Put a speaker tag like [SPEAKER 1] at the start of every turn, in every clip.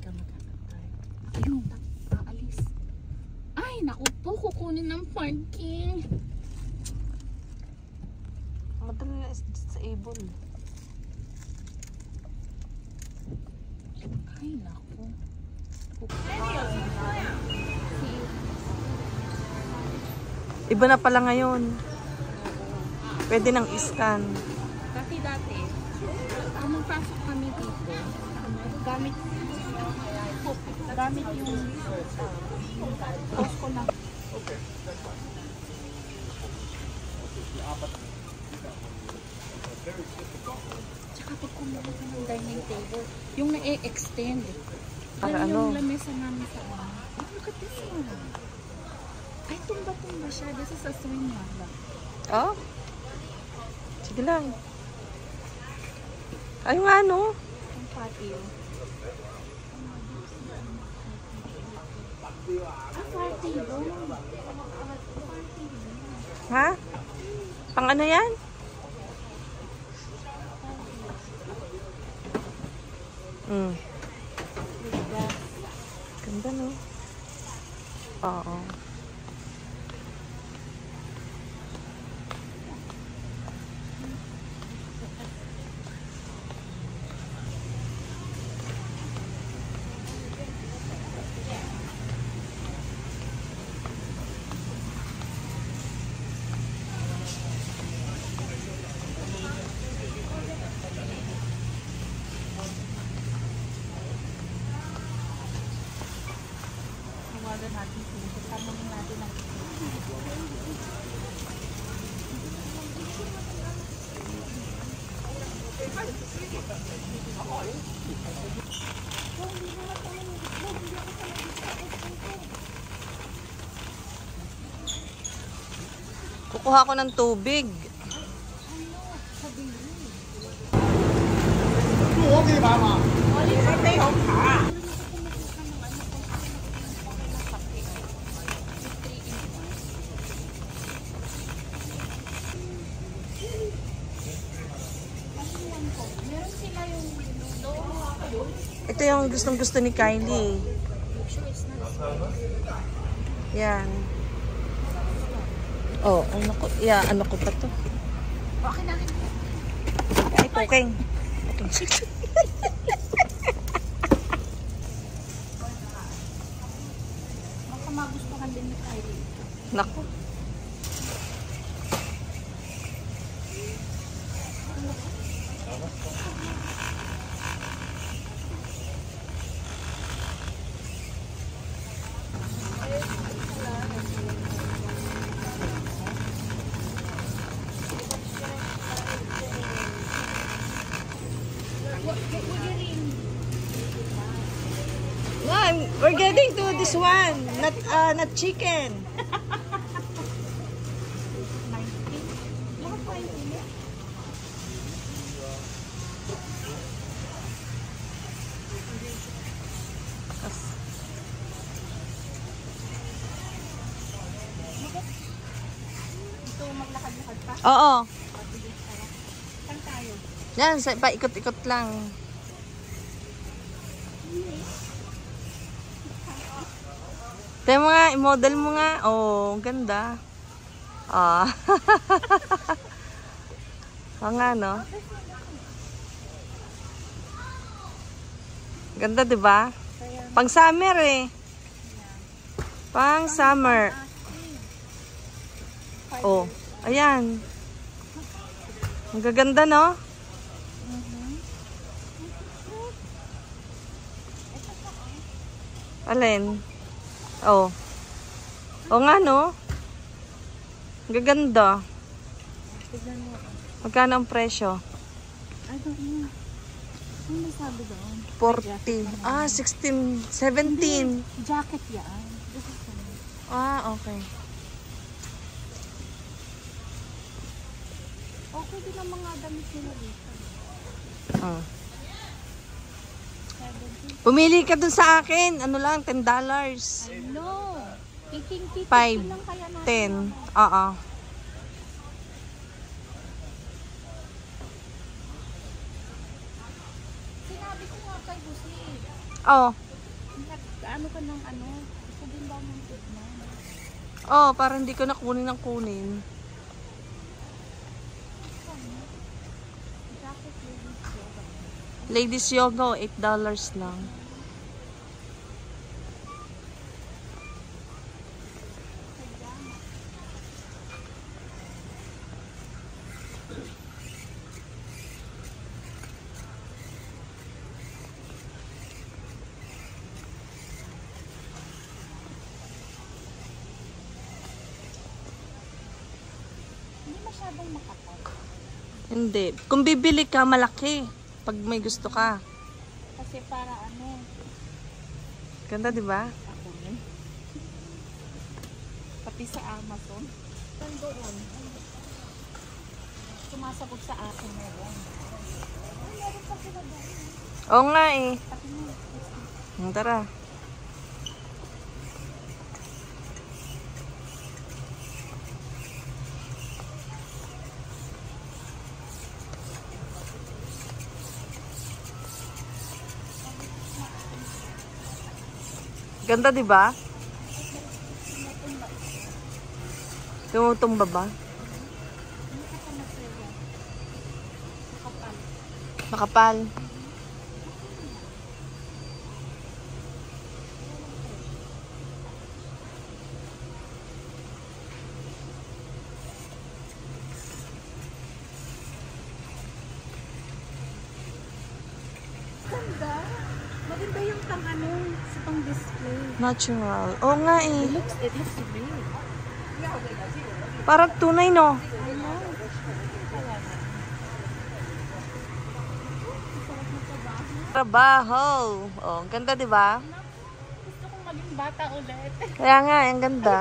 [SPEAKER 1] ka magkakatay. Ayun, aalis. Ay, naku po, kukunin ng parking.
[SPEAKER 2] Madali na sa able.
[SPEAKER 1] Ay, naku.
[SPEAKER 2] Iba na pala ngayon. Pwede nang i-scan.
[SPEAKER 1] Dati, kung magpasok kami dito, gamit yung post ko na. Okay, that's fine. Tsaka pag kumuha ka ng dining table, yung na-extend.
[SPEAKER 2] Para
[SPEAKER 1] yung
[SPEAKER 2] ano?
[SPEAKER 1] lamesa namin sa ano. Oh, look at this one. Ay, tumba-tumba siya. This is a swing lang.
[SPEAKER 2] Oh? Sige lang. Ay nga no?
[SPEAKER 1] Ang patio. Patio.
[SPEAKER 2] Ha? Pang ano yan? Ganda no? Oo.
[SPEAKER 1] Tawagan natin sila. Kasamahin natin ang
[SPEAKER 2] Kukuha ko ng tubig. Ito yung gustong-gusto ni Kylie. Yan. Oh, ano ko, yeah, ano ko pa to?
[SPEAKER 1] okay na rin.
[SPEAKER 2] Ay, cooking.
[SPEAKER 1] Baka magustuhan din ni Kylie.
[SPEAKER 2] Naku. No, we're getting to this one, not chicken.
[SPEAKER 1] Ito, maglakad-lakad pa.
[SPEAKER 2] Oo.
[SPEAKER 1] Saan tayo?
[SPEAKER 2] Yan, paikot-ikot lang. Tayo mo nga, i-model mo nga. Oh, ganda. Ah. Oo nga, no? Ganda, di ba? Pang summer eh. Pang summer. Oh, ayan. Ang gaganda, no? Alin? Oh. O nga, no? Ang gaganda. Magkano ang presyo?
[SPEAKER 1] I don't know. Ano may sabi doon?
[SPEAKER 2] 40. Ah, 16, 17.
[SPEAKER 1] Jacket yan. This is
[SPEAKER 2] Ah, okay.
[SPEAKER 1] okay din ang mga damit nila dito.
[SPEAKER 2] Ah. Pumili ka dun sa akin. Ano lang, $10.
[SPEAKER 1] No. Titing-titing
[SPEAKER 2] 5,
[SPEAKER 1] lang kaya natin.
[SPEAKER 2] 10. Oo.
[SPEAKER 1] Sinabi ko nga kay Busi.
[SPEAKER 2] Oh,
[SPEAKER 1] Mag-ano ka ng ano? Gusto din daw ng tignan.
[SPEAKER 2] Oh, para hindi ko na kunin ng kunin.
[SPEAKER 1] Jacket
[SPEAKER 2] Ladies
[SPEAKER 1] ladies yoga.
[SPEAKER 2] yoga, $8 lang.
[SPEAKER 1] Hindi masyadong makapal.
[SPEAKER 2] Hindi. Kung bibili ka, malaki. Pag may gusto ka.
[SPEAKER 1] Kasi para ano,
[SPEAKER 2] Ganda, di ba?
[SPEAKER 1] ako yun. Pati sa Amazon. Nandoon. Sumasagot sa akin meron. Ay, meron pa sila doon.
[SPEAKER 2] Oo nga eh.
[SPEAKER 1] Pati mo.
[SPEAKER 2] Tara. Ganda, di ba? Tumutumba ba?
[SPEAKER 1] Hindi ka pa masaya. Makapal.
[SPEAKER 2] Makapal.
[SPEAKER 1] Ganda. Maganda yung pang ano, sa pang display.
[SPEAKER 2] Natural. Oo nga eh.
[SPEAKER 1] It looks real.
[SPEAKER 2] Parang tunay, no?
[SPEAKER 1] I know. Kaya na. Sarap na trabaho.
[SPEAKER 2] Trabaho. Oh, ang ganda, di ba?
[SPEAKER 1] Gusto kong maging bata ulit.
[SPEAKER 2] Kaya nga, ang ganda.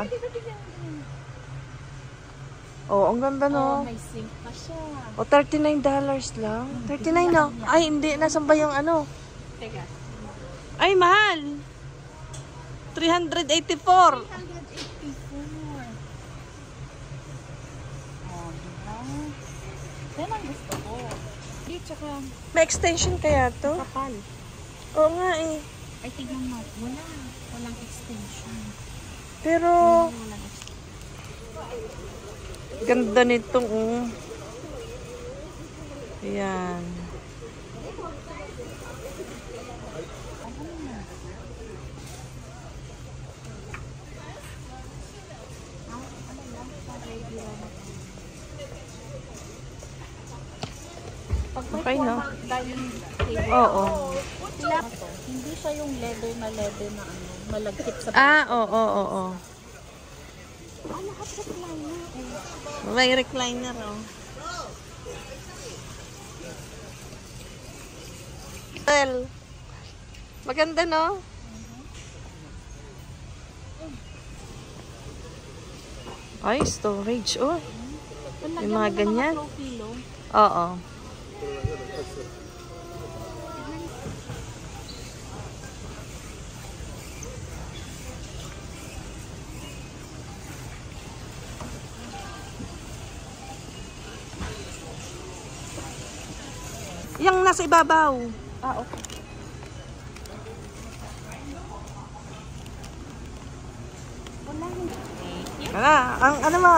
[SPEAKER 2] Oh, ang ganda,
[SPEAKER 1] Oh,
[SPEAKER 2] no?
[SPEAKER 1] may sink pa siya.
[SPEAKER 2] O, $39 lang. 39, no? Ay, hindi. Nasaan ba yung ano?
[SPEAKER 1] Teka.
[SPEAKER 2] Ay, mahal. 384.
[SPEAKER 1] 384. Oh, diba? Yan ang gusto ko. Di, tsaka
[SPEAKER 2] May extension kaya to?
[SPEAKER 1] kapal.
[SPEAKER 2] Oo nga eh.
[SPEAKER 1] Ay, tignan mo. Wala. Walang extension.
[SPEAKER 2] Pero,
[SPEAKER 1] Walang extension.
[SPEAKER 2] ganda nitong, Ayan. Okay, no?
[SPEAKER 1] Dining table.
[SPEAKER 2] Oo.
[SPEAKER 1] Sila to. Hindi siya yung leather na ano, malagkit sa
[SPEAKER 2] Ah, oo.
[SPEAKER 1] lahat recliner.
[SPEAKER 2] May recliner, oh. Well, maganda, no? Ay, storage, oh. Yung mga ganyan. Oo. Yung nasa ibabaw.
[SPEAKER 1] Ah, okay. Wala yung
[SPEAKER 2] Ano, ang ano mo?